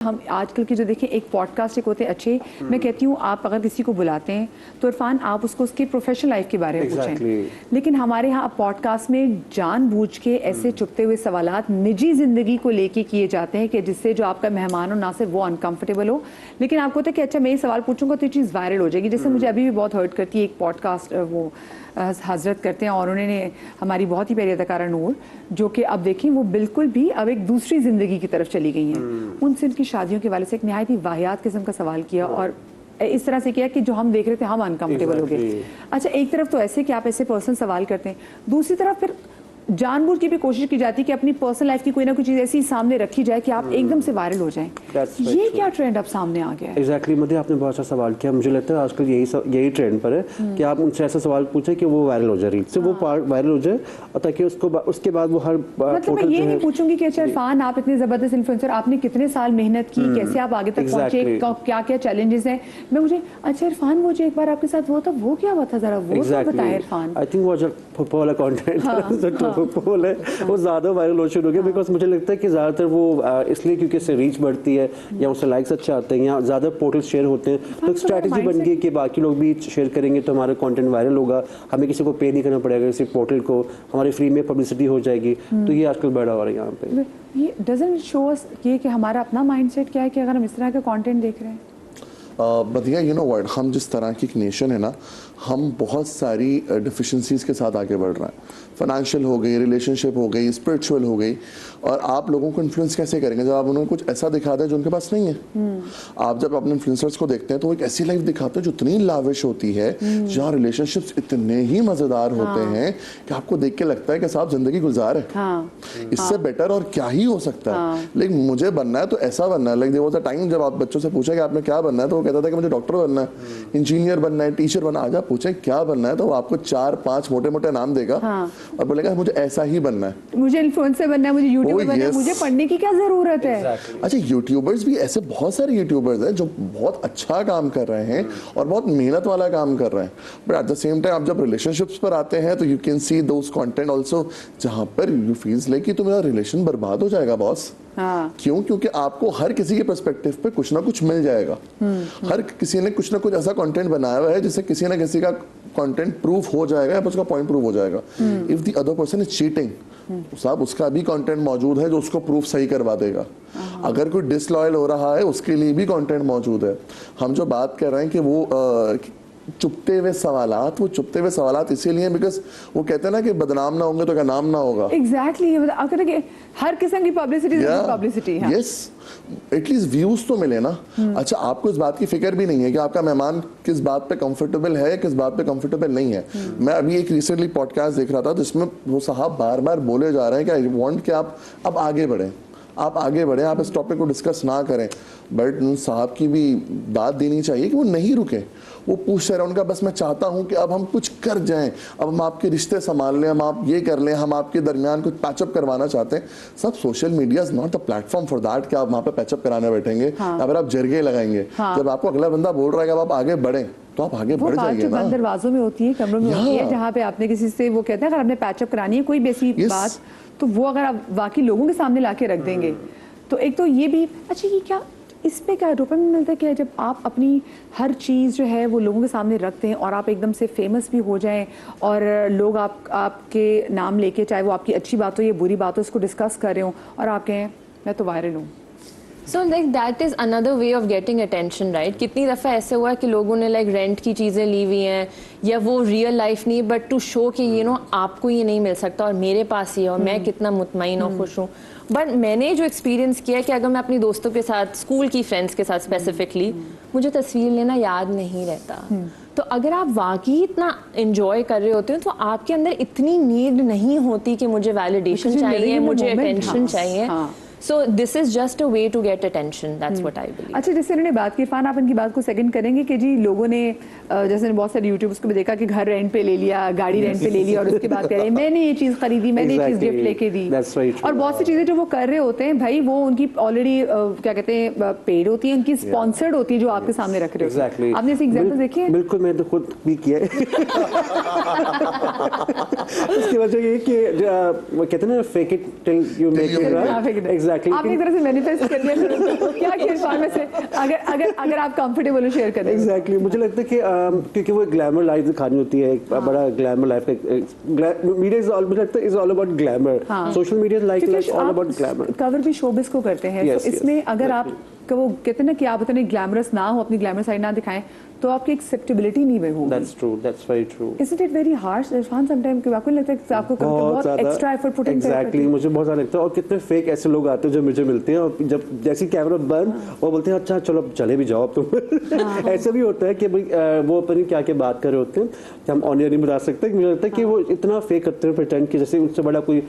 हम आजकल की जो देखें एक पॉडकास्ट एक होते अच्छे, मैं कहती हूँ आप अगर किसी को बुलाते हैं तो इरफान आप उसको उसकी प्रोफेशनल लाइफ के बारे में पूछें, लेकिन हमारे यहाँ पॉडकास्ट में जानबूझ के ऐसे चुपते हुए सवालात निजी जिंदगी को लेके किए जाते हैं कि जिससे जो आपका मेहमान हो ना सिर्फ वो अनकंफर्टेबल हो, लेकिन आपको होता है कि अच्छा मैं ये सवाल पूछूंगा तो ये चीज़ वायरल हो जाएगी। जैसे मुझे अभी भी बहुत हर्ट करती है एक पॉडकास्ट वो हजरत करते हैं और उन्होंने हमारी बहुत ही प्यारी अदाकारा नूर जो कि अब देखें वो बिल्कुल भी अब एक दूसरी ज़िंदगी की तरफ चली गई हैं, उनसे उनकी शादियों के वाले से एक नहायत ही वाहियात किस्म का सवाल किया और इस तरह से किया कि जो हम देख रहे थे हम अनकंफर्टेबल हो गए। अच्छा, एक तरफ तो ऐसे कि आप ऐसे पर्सन सवाल करते हैं, दूसरी तरफ फिर जानबूझ की भी कोशिश की जाती है कि अपनी पर्सनल लाइफ की कोई ना कोई चीज़ ऐसी सामने रखी जाए कि आप एकदम से वायरल हो जाएं। ये क्या ट्रेंड अब सामने आ गया है? एग्जैक्टली मुझे आपने बहुत अच्छा सवाल किया। मुझे लगता है आजकल यही ट्रेंड पर है कि आप उनसे ऐसा सवाल पूछें कि वो वायरल हो जाए, रील से वो वायरल हो जाए और ताकि उसके बाद वो हर मतलब मैं ये नहीं पूछूंगी कि अच्छा इरफान आप इतने जबरदस्त इन्फ्लुएंसर, आपने कितने साल मेहनत की, कैसे आप आगे तक पहुंचे, क्या क्या चैलेंजेस हैं। मैं मुझे अच्छा इरफान वो जो एक बार आपके साथ हुआ था वो क्या हुआ था, जरा वो तो बताएं इरफान। आई थिंक वो जो फुटबॉल वाला कंटेंट फुटबॉल है वो ज़्यादा वायरल हो शुरू हो गया बिकॉज मुझे लगता है कि ज़्यादातर वो इसलिए क्योंकि इससे रीच बढ़ती है या उससे लाइक्स अच्छे आते हैं या ज़्यादा पोर्टल शेयर होते हैं, तो एक स्ट्रैटेजी बन गई कि बाकी लोग भी शेयर करेंगे तो हमारा कंटेंट वायरल होगा, हमें किसी को पे नहीं करना पड़ेगा, किसी पोर्टल को हमारी फ्री में पब्लिसिटी हो जाएगी। तो ये आजकल बड़ा हो रहा है यहाँ पे। ये डजंट शो अस ये कि हमारा अपना माइंडसेट क्या है कि अगर हम इस तरह का कंटेंट देख रहे हैं। बदिया यू नो व्हाट, हम जिस तरह की एक नेशन है ना, हम बहुत सारी डिफिशेंसीज के साथ आगे बढ़ रहे हैं। फाइनेंशियल हो गई, रिलेशनशिप हो गई, स्पिरिचुअल हो गई, और आप लोगों को इन्फ्लुएंस कैसे करेंगे जब आप उन्हें कुछ ऐसा दिखाते हैं जो उनके पास नहीं है। आप जब अपने इन्फ्लुएंसर्स को देखते हैं तो वो एक ऐसी लाइफ दिखाते हैं जो इतनी लाविश होती है, जहाँ रिलेशनशिप्स इतने ही मजेदार होते हैं कि आपको देख के लगता है कि साहब जिंदगी गुजारे, इससे बेटर और क्या ही हो सकता है। लेकिन मुझे बनना है तो ऐसा बनना है। Like there was a time जब आप बच्चों से पूछा कि आपने क्या बनना है तो वो कहता था कि मुझे डॉक्टर बनना है, इंजीनियर बनना है, टीचर बनना है। आज आप पूछे क्या बनना है तो वो आपको 4-5 मोटे मोटे नाम देगा और बोलेगा मुझे ऐसा ही बनना है, मुझे इन्फ्लुएंसर बनना है, मुझे यूट्यूबर बनना है, मुझे पढ़ने की क्या जरूरत है। अच्छा, यूट्यूबर्स भी ऐसे बहुत सारे यूट्यूबर्स हैं जो बहुत अच्छा काम कर रहे हैं और बहुत मेहनत वाला काम कर रहे हैं, but at the same time आप जब रिलेशनशिप्स पर आते हैं तो you can see those content also जहां पर यू फील्स लाइक कि तुम्हारा रिलेशन बर्बाद हो जाएगा बॉस। क्यों? क्योंकि आपको हर किसी के पर्सपेक्टिव पे कुछ ना कुछ मिल जाएगा। हर किसी ने कुछ ना कुछ ऐसा कंटेंट बनाया हुआ है जिससे किसी ना किसी का कंटेंट प्रूफ हो जाएगा या उसका पॉइंट प्रूव हो जाएगा। If the other person is cheating, साहब उसका भी कंटेंट मौजूद है जो उसको प्रूफ सही करवा देगा। अगर कोई डिसलॉयल हो रहा है उसके लिए भी कंटेंट मौजूद है। हम जो बात कर रहे हैं कि वो चुपते हुए सवालात, वो चुपते हुए सवालात इसीलिए बिकॉज वो कहते हैं ना कि बदनाम ना होंगे तो क्या नाम ना होगा। एग्जैक्टली अगर हर किस्म की पब्लिसिटी है। यस, एटलीस्ट व्यूज तो मिले ना। अच्छा, आपको इस बात की फिक्र भी नहीं है कि आपका मेहमान किस बात पे कंफर्टेबल है, किस बात पे कंफर्टेबल नहीं है। मैं अभी एक रिसेंटली पॉडकास्ट देख रहा था जिसमें वो साहब बार बार बोले जा रहे हैं कि आई वांट कि आप अब आगे बढ़ें, आप आगे बढ़ें, आप इस टॉपिक को डिस्कस ना करें, बट साहब की भी बात देनी चाहिए कि वो नहीं रुके। वो पूछते रहे, उनका बस मैं चाहता हूं कि अब हम कुछ कर जाएं, अब हम आपके रिश्ते संभाल लें, हम आप ये कर लें, हम आपके दरमियान कुछ पैचअप करवाना चाहते हैं। सब social media is not the platform for that कि आप वहां पे पैचअप कराने बैठेंगे या फिर आप जरगे लगाएंगे। जब आपको अगला बंदा बोल रहा है कि अब आप आगे बढ़ें तो आप आगे बढ़ जाइए ना। बंद दरवाजों में होती है, कमरों में होती है, जहाँ पे आपने किसी से वो कहते हैं अगर आपने पैचअप करानी है कोई भी ऐसी बात तो वो अगर आप बाकी लोगों के सामने लाके रख देंगे तो एक तो ये भी। अच्छा, ये क्या इस पे क्या डोपामिन मिलता है क्या जब आप अपनी हर चीज़ जो है वो लोगों के सामने रखते हैं और आप एकदम से फेमस भी हो जाएं और लोग आपके नाम लेके, चाहे वो आपकी अच्छी बात हो या बुरी बात हो, उसको डिस्कस कर रहे हो और आप कहें मैं तो वायरल हूँ। So like that is another way of getting attention, right? कितनी दफ़ा ऐसे हुआ है कि लोगों ने like रेंट की चीज़ें ली हुई हैं या वो रियल लाइफ नहीं, बट टू शो कि यू नो आपको ये नहीं मिल सकता और मेरे पास ही है और मैं कितना मुतमईन और खुश हूँ। बट मैंने जो एक्सपीरियंस किया है कि अगर मैं अपनी दोस्तों के साथ, स्कूल की फ्रेंड्स के साथ स्पेसिफिकली, मुझे तस्वीर लेना याद नहीं रहता। तो अगर आप वाकई इतना एंजॉय कर रहे होते हो तो आपके अंदर इतनी नीड नहीं होती कि मुझे वैलिडेशन चाहिए, मुझे अटेंशन चाहिए। So this is just a way to get attention. That's what I believe. अच्छा, जैसे इन्होंने बात की, इरफान आप इनकी बात को सेकंड करेंगे कि जी लोगों ने जैसे बहुत सारे यूट्यूबर्स को भी देखा कि घर रेंट पे ले लिया, गाड़ी रेंट पे ले लिया और उसके बाद कह रहे हैं मैंने ये चीज़ खरीदी, मैंने ये चीज़ गिफ्ट लेके दी। और बहुत सी चीज़ें जो वो कर रहे होते हैं भाई वो उनकी ऑलरेडी क्या कहते हैं पेड होती है, उनकी स्पॉन्सर्ड होती है जो आपके सामने रख रहे होते हैं। आपने ऐसे एग्जाम्पल देखे? बिल्कुल, मैं तो खुद भी किया है। उसकी वजह ये कि वो कहते हैं ना fake it till you make it, right? Exactly आपने एक तरह से मैनिफेस्ट कर दिया क्या कि इरफान में से अगर आप कंफर्टेबल हो शेयर करें। एग्जैक्टली मुझे लगता है कि क्योंकि वो ग्लैमर लाइफ दिखानी होती है, एक बड़ा ग्लैमर लाइफ का मीडिया इज ऑल, मुझे लगता है is all about glamour, social media like all about glamour. Cover भी शोबिस को करते हैं, तो इसमें अगर आप वो कहते हैं ना कि आप उतने ग्लैमरस ना हो, अपनी ग्लैमर साइड ना दिखाएं, तो आपकी एक्सेप्टेबिलिटी नहीं में होगी। That's true, that's very true. Isn't it very harsh Irfan sometime कि आपको लगता है कि आपको बहुत एक्स्ट्रा एफर्ट पुट इन करते हैं? Exactly, मुझे बहुत ज़्यादा लगता है। और कितने फेक ऐसे लोग आते हैं जो मुझे मिलते हैं और जब जैसे कैमरा बंद वो बोलते हैं अच्छा चलो चले भी जाओ अब तुम। ऐसा भी होता है कि भाई वो अपनी क्या क्या बात कर रहे होते हैं कि हम ऑन एयर नहीं बता सकते। मुझे लगता है कि वो इतना फेक करते हैं, प्रिटेंड कि जैसे उनसे बड़ा कोई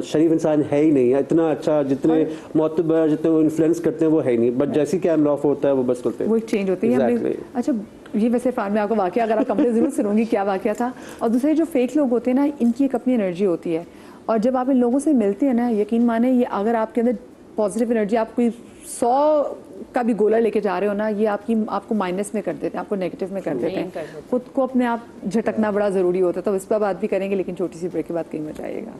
शरीफ इंसान है ही नहीं है, इतना अच्छा जितने मोतबर जितने वो इन्फ्लुएंस करते हैं वो है ही नहीं, बट जैसे कैमरा ऑफ होता है वो बस करते हैं, वो चेंज होती है। अच्छा ये वैसे फान में आपको वाकया अगर आप कंप्लीट जरूर सुनूंगी क्या वाकया था। और दूसरे जो फेक लोग होते हैं ना, इनकी एक अपनी एनर्जी होती है, और जब आप इन लोगों से मिलते हैं ना, यकीन माने ये अगर आपके अंदर पॉजिटिव एनर्जी, आप कोई 100 का भी गोला लेके जा रहे हो ना, ये आपको माइनस में कर देते हैं, आपको नेगेटिव में कर देते हैं। खुद को अपने आप झटकना बड़ा ज़रूरी होता है। तो इस पर बात भी करेंगे, लेकिन छोटी सी ब्रेक के बाद कहीं मत जाइएगा।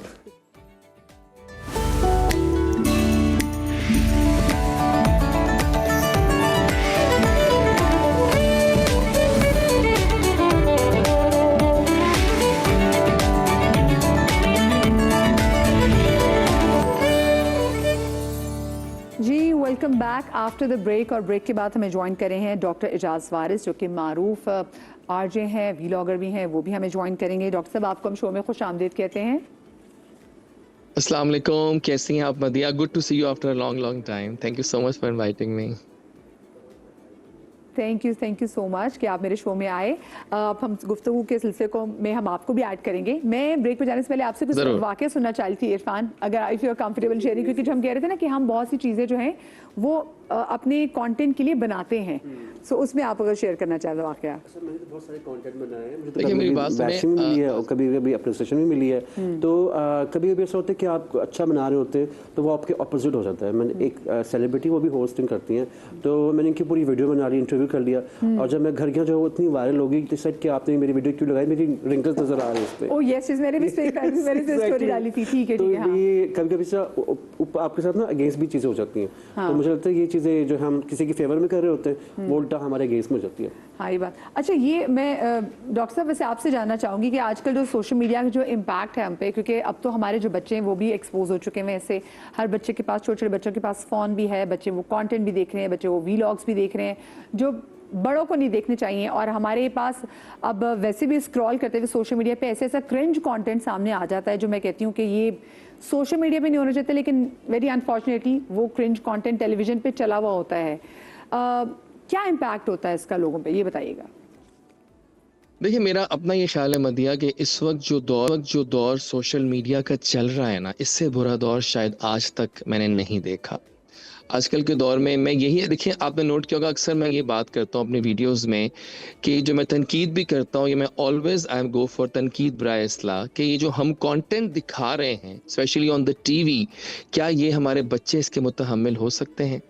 जी welcome back after the break. और ब्रेक के बाद हमें ज्वाइन करे हैं डॉक्टर एजाज वारिस, जो कि मारूफ आरजे हैं, वीलॉगर भी हैं, वो भी हमें ज्वाइन करेंगे। डॉक्टर साहब आपको हम शो में खुश आमदीद कहते हैं। अस्सलाम वालेकुम, कैसी हैं आप Madiya? Good to see you after a long time. Thank you so much for inviting me. Thank you so much कि आप मेरे शो में आए। अब हम गुफ्तगू के सिलसिले को में हम आपको भी ऐड करेंगे। मैं ब्रेक पे जाने से पहले आपसे कुछ वाकया सुनना चाहती थी इरफान, अगर if you are comfortable sharing, क्योंकि जो हम कह रहे थे ना कि हम बहुत सी चीज़ें जो हैं वो अपने कंटेंट के लिए बनाते हैं, सो उसमें आप अगर शेयर करना चाहें वाकया। मैंने तो बहुत सारे कंटेंट बनाए हैं, मुझे देखिए मेरी बात बैशिंग भी मिली है और कभी अप्रिसिएशन भी मिली है। तो कभी ऐसा होता है कि आप अच्छा बना रहे होते हैं तो वो आपके ऑपोजिट हो जाता है। मैंने एक सेलिब्रिटी वो भी होस्टिंग करती हैं, तो मैंने इनकी पूरी वीडियो बना ली, इंटरव्यू कर लिया, और जब मैं घर गया जो वो इतनी वायरल हो गई कि सेट कि आपने मेरी वीडियो क्यों लगाई, मेरी रिंकल्स नजर आ रही है उस पे। ओह यस, मैंने भी स्टोरी डाली थी। ठीक है, तो ये कभी-कभी आपके साथ ना अगेंस्ट भी चीजें हो जाती हैं। तो मुझे लगता है ये चीजें जो हम किसी की फेवर में कर रहे होते हैं वो उल्टा हमारे अगेंस्ट में हो जाती है। हाँ ये बात। अच्छा ये मैं डॉक्टर साहब वैसे आपसे जानना चाहूँगी कि आजकल जो सोशल मीडिया का जो इम्पैक्ट है हम पे, क्योंकि अब तो हमारे जो बच्चे हैं वो भी एक्सपोज हो चुके हैं, ऐसे हर बच्चे के पास, छोटे छोटे बच्चों के पास फ़ोन भी है, बच्चे वो कंटेंट भी देख रहे हैं, बच्चे वो वीलॉग्स भी देख रहे हैं जो बड़ों को नहीं देखने चाहिए। और हमारे पास अब वैसे भी स्क्रॉल करते हुए सोशल मीडिया पे ऐसा क्रिंज कंटेंट सामने आ जाता है जो मैं कहती हूँ कि ये सोशल मीडिया पे नहीं होना चाहिए, लेकिन वेरी अनफॉर्चुनेटली वो क्रिंज कंटेंट टेलीविजन पे चला हुआ होता है। क्या इम्पैक्ट होता है इसका लोगों पे, ये बताइएगा। देखिए मेरा अपना ये ख्याल है मदिया कि इस वक्त जो दौर सोशल मीडिया का चल रहा है ना, इससे बुरा दौर शायद आज तक मैंने नहीं देखा। आजकल के दौर में मैं यही, देखिए आपने नोट किया होगा, अक्सर मैं ये बात करता हूँ अपने वीडियोस में कि जो मैं तनकीद भी करता हूँ, ये मैं always I am go for तनकीद बराए इस्लाह, कि ये जो हम कंटेंट दिखा रहे हैं स्पेशली ऑन द टीवी, क्या ये हमारे बच्चे इसके मुतहम्मिल हो सकते हैं?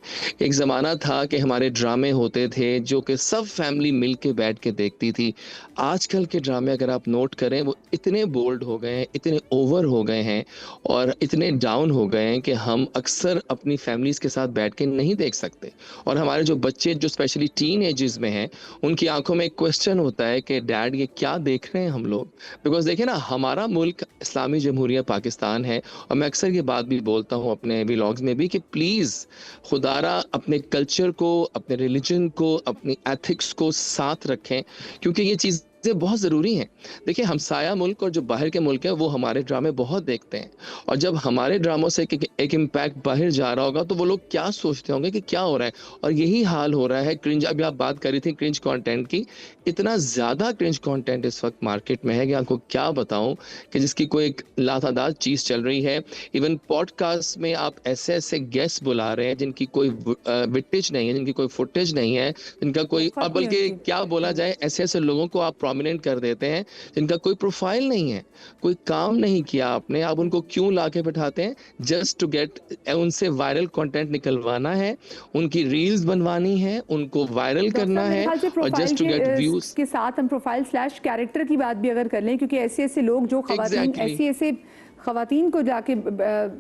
एक ज़माना था कि हमारे ड्रामे होते थे जो कि सब फैमिली मिल के बैठ के देखती थी। आजकल के ड्रामे अगर आप नोट करें वो इतने बोल्ड हो गए हैं, इतने ओवर हो गए हैं और इतने डाउन हो गए हैं कि हम अक्सर अपनी फैमिलीज़ के साथ बैठ के नहीं देख सकते। और हमारे जो बच्चे जो स्पेशली टीन एजेस में हैं, उनकी आंखों में एक क्वेश्चन होता है कि डैड ये क्या देख रहे हैं हम लोग? बिकॉज देखिए ना, हमारा मुल्क इस्लामी जमहूरिया पाकिस्तान है, और मैं अक्सर ये बात भी बोलता हूँ अपने व्लॉग्स में भी कि प्लीज़ खुदारा अपने कल्चर को, अपने रिलीजन को, अपनी एथिक्स को साथ रखें, क्योंकि ये चीज़ बहुत ज़रूरी है। देखिए हमसाया मुल्क और जो बाहर के मुल्क है वो हमारे ड्रामे बहुत देखते हैं, और जब हमारे ड्रामों से एक इम्पैक्ट बाहर जा रहा होगा तो वो लोग क्या सोचते होंगे कि क्या हो रहा है। और यही हाल हो रहा है क्रिंज, अभी आप बात कर रही थी क्रिंज कंटेंट की, इतना ज़्यादा क्रिंज कंटेंट इस वक्त मार्केट में है कि आपको क्या बताऊं, कि जिसकी कोई एक लातादाद चीज़ चल रही है। इवन पॉडकास्ट में आप ऐसे ऐसे गेस्ट बुला रहे हैं जिनकी कोई विटेज नहीं है, जिनकी कोई फुटेज नहीं है, जिनका कोई, और बल्कि क्या बोला जाए, ऐसे ऐसे लोगों को आप प्रोमिनेंट कर देते हैं जिनका कोई प्रोफाइल नहीं है, कोई काम नहीं किया आपने, आप उनको क्यों लाके बिठाते हैं? जस्ट टू गेट, उनसे वायरल कंटेंट निकलवाना है, उनकी रील्स बनवानी है, उनको वायरल करना है, और जस्ट टू गेट व्यूज के साथ हम प्रोफाइल / कैरेक्टर की बात भी अगर कर लें, क्योंकि ऐसे ऐसे लोग जो खवातीन ऐसे ऐसे ख़वातीन को जाके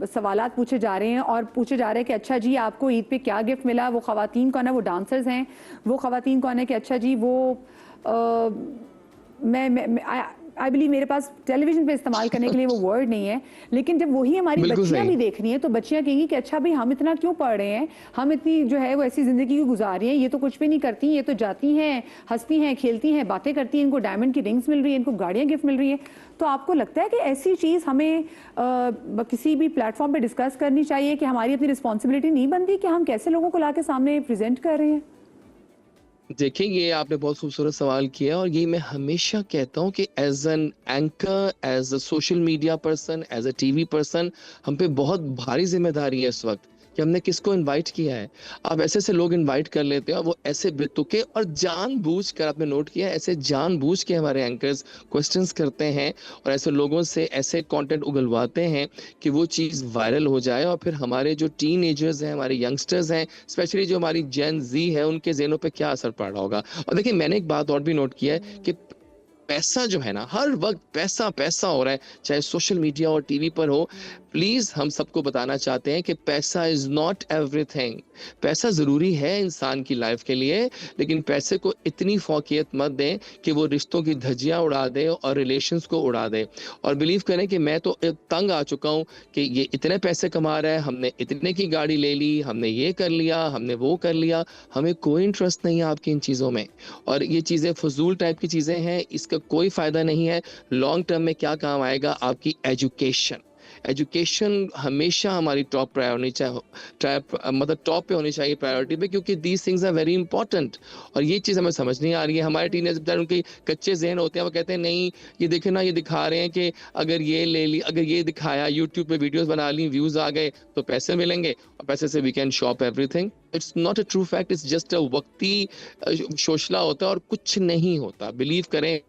सवालात पूछे जा रहे हैं और पूछे जा रहे हैं कि अच्छा जी आपको ईद पे क्या गिफ्ट मिला, वो ख़वातीन कौन है, वो डांसर्स हैं, वो ख़वातीन कौन है कि अच्छा जी वो आई बिलीव मेरे पास टेलीविजन पे इस्तेमाल करने के लिए वो वर्ड नहीं है, लेकिन जब वही हमारी बच्चियां भी देख रही हैं तो बच्चियां कहेंगी कि अच्छा भाई हम इतना क्यों पढ़ रहे हैं, हम इतनी जो है वो ऐसी ज़िंदगी गुजार रही हैं, ये तो कुछ भी नहीं करती, ये तो जाती हैं, हंसती हैं, खेलती हैं, बातें करती हैं, इनको डायमंड की रिंग्स मिल रही है, इनको गाड़ियाँ गिफ्ट मिल रही है। तो आपको लगता है कि ऐसी चीज़ हमें किसी भी प्लेटफॉर्म पर डिस्कस करनी चाहिए कि हमारी अपनी रिस्पॉन्सिबिलिटी नहीं बनती कि हम कैसे लोगों को ला के सामने प्रेजेंट कर रहे हैं? देखिए, ये आपने बहुत खूबसूरत सवाल किया और ये मैं हमेशा कहता हूँ कि as an anchor, as a social media person, as a TV person, हम पे बहुत भारी जिम्मेदारी है इस वक्त कि हमने किसको इनवाइट किया है। आप ऐसे ऐसे लोग इनवाइट कर लेते हैं और वो ऐसे बेतुके और जानबूझ कर, आपने नोट किया, ऐसे जानबूझ के हमारे एंकर्स क्वेश्चंस करते हैं और ऐसे लोगों से ऐसे कंटेंट उगलवाते हैं कि वो चीज़ वायरल हो जाए और फिर हमारे जो टीनेजर्स हैं, हमारे यंगस्टर्स हैं, स्पेशली जो हमारी जेन ज़ी है, उनके ज़हनों पे क्या असर पड़ रहा होगा। और देखिए, मैंने एक बात और भी नोट किया है कि पैसा जो है ना, हर वक्त पैसा पैसा हो रहा है, चाहे सोशल मीडिया और टीवी पर हो। प्लीज हम सबको बताना चाहते हैं कि पैसा इज नॉट एवरीथिंग। पैसा जरूरी है इंसान की लाइफ के लिए, लेकिन पैसे को इतनी फौकियत मत दें कि वो रिश्तों की धज्जियां उड़ा दे और रिलेशंस को उड़ा दे। और बिलीव करें कि मैं तो तंग आ चुका हूं कि ये इतने पैसे कमा रहा है, हमने इतने की गाड़ी ले ली, हमने ये कर लिया, हमने वो कर लिया, हमें कोई इंटरेस्ट नहीं है आपकी इन चीज़ों में। और ये चीज़ें फजूल टाइप की चीज़ें हैं, इसका कोई फायदा नहीं है। लॉन्ग टर्म में क्या काम आएगा? आपकी एजुकेशन। एजुकेशन हमेशा हमारी टॉप प्रायोरिटी मतलब टॉप पे होनी चाहिए प्रायोरिटी पे, क्योंकि these things are very important. और ये चीज़ हमें समझ नहीं आ रही है। हमारे टीनेजर उनके कच्चे जहन होते हैं, वो कहते हैं नहीं ये देखे ना, ये दिखा रहे हैं कि अगर ये ले ली, अगर ये दिखाया, यूट्यूब पे वीडियोस बना ली, व्यूज आ गए तो पैसे मिलेंगे और पैसे से we can shop everything. It's not a true fact, it's just a वक्ती शोशला होता है और कुछ नहीं होता। बिलीव करें,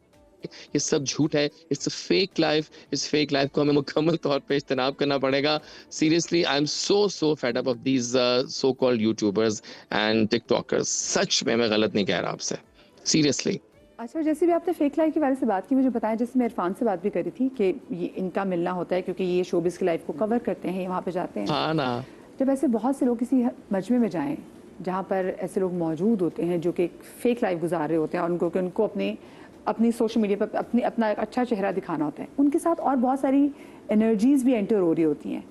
ये सब झूठ है। It's a fake life. इस फेक लाइफ को हमें मुकम्मल तौर पे इज्तनाब करना पड़ेगा। Seriously, I am so fed up of these so called YouTubers and TikTokers. सच में मैं गलत नहीं कह रहा आपसे, सीरियसली। अच्छा, जैसे भी आपने फेक लाइफ के बारे से बात की, मुझे बताया, जैसे मैं इरफान से बात भी करी थी कि ये इनका मिलना होता है क्योंकि ये शोबिस की लाइफ को कवर करते हैं, वहाँ पे जाते हैं। हाँ ना। जब ऐसे बहुत से लोग किसी मजमे में जाएं जहाँ पर ऐसे लोग मौजूद होते हैं जो कि फेक लाइफ गुजार रहे होते हैं और उनको अपनी सोशल मीडिया पर अपना एक अच्छा चेहरा दिखाना होता है, उनके साथ और बहुत सारी एनर्जीज भी एंटर हो रही होती हैं।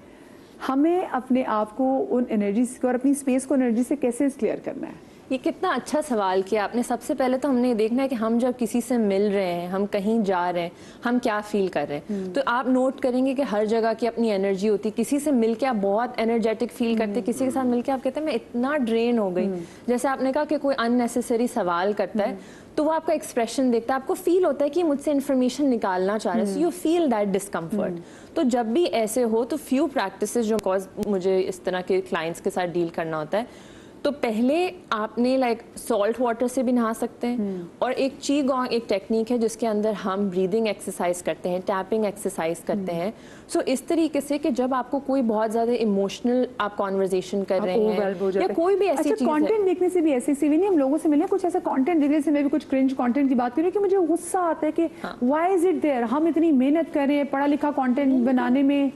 हमें अपने आप को उन एनर्जीज को और अपनी स्पेस को एनर्जी से कैसे क्लियर करना है? ये कितना अच्छा सवाल किया आपने। सबसे पहले तो हमने ये देखना है कि हम जब किसी से मिल रहे हैं, हम कहीं जा रहे हैं, हम क्या फील कर रहे हैं। तो आप नोट करेंगे कि हर जगह की अपनी एनर्जी होती है। किसी से मिलके आप बहुत एनर्जेटिक फील करते हैं, किसी के साथ मिलके आप कहते हैं मैं इतना ड्रेन हो गई। जैसे आपने कहा कि कोई अननेसेसरी सवाल करता है तो वो आपका एक्सप्रेशन देखता है, आपको फील होता है कि मुझसे इन्फॉर्मेशन निकालना चाह रहे हैं, so you feel that discomfort. तो जब भी ऐसे हो तो फ्यू प्रैक्टिसेस जो कॉज मुझे इस तरह के क्लाइंट्स के साथ डील करना होता है, तो पहले आपने लाइक सॉल्ट वाटर से भी नहा सकते हैं। और एक चीगोंग एक टेक्निक है जिसके अंदर हम ब्रीदिंग एक्सरसाइज करते हैं, टैपिंग एक्सरसाइज करते हैं। सो इस तरीके से कि जब आपको कोई बहुत ज़्यादा इमोशनल आप कॉन्वर्जेशन कर रहे हैं या कोई भी ऐसी चीज़, कंटेंट देखने से भी ऐसे सी भी नहीं, हम लोगों से मिले कुछ ऐसा कंटेंट देखने से मैं भी कुछ क्रिंज कंटेंट की बात कर रही हूँ कि मुझे गुस्सा आता है कि व्हाई इज इट देयर। हम इतनी मेहनत कर रहे हैं पढ़ा लिखा कंटेंट बनाने में,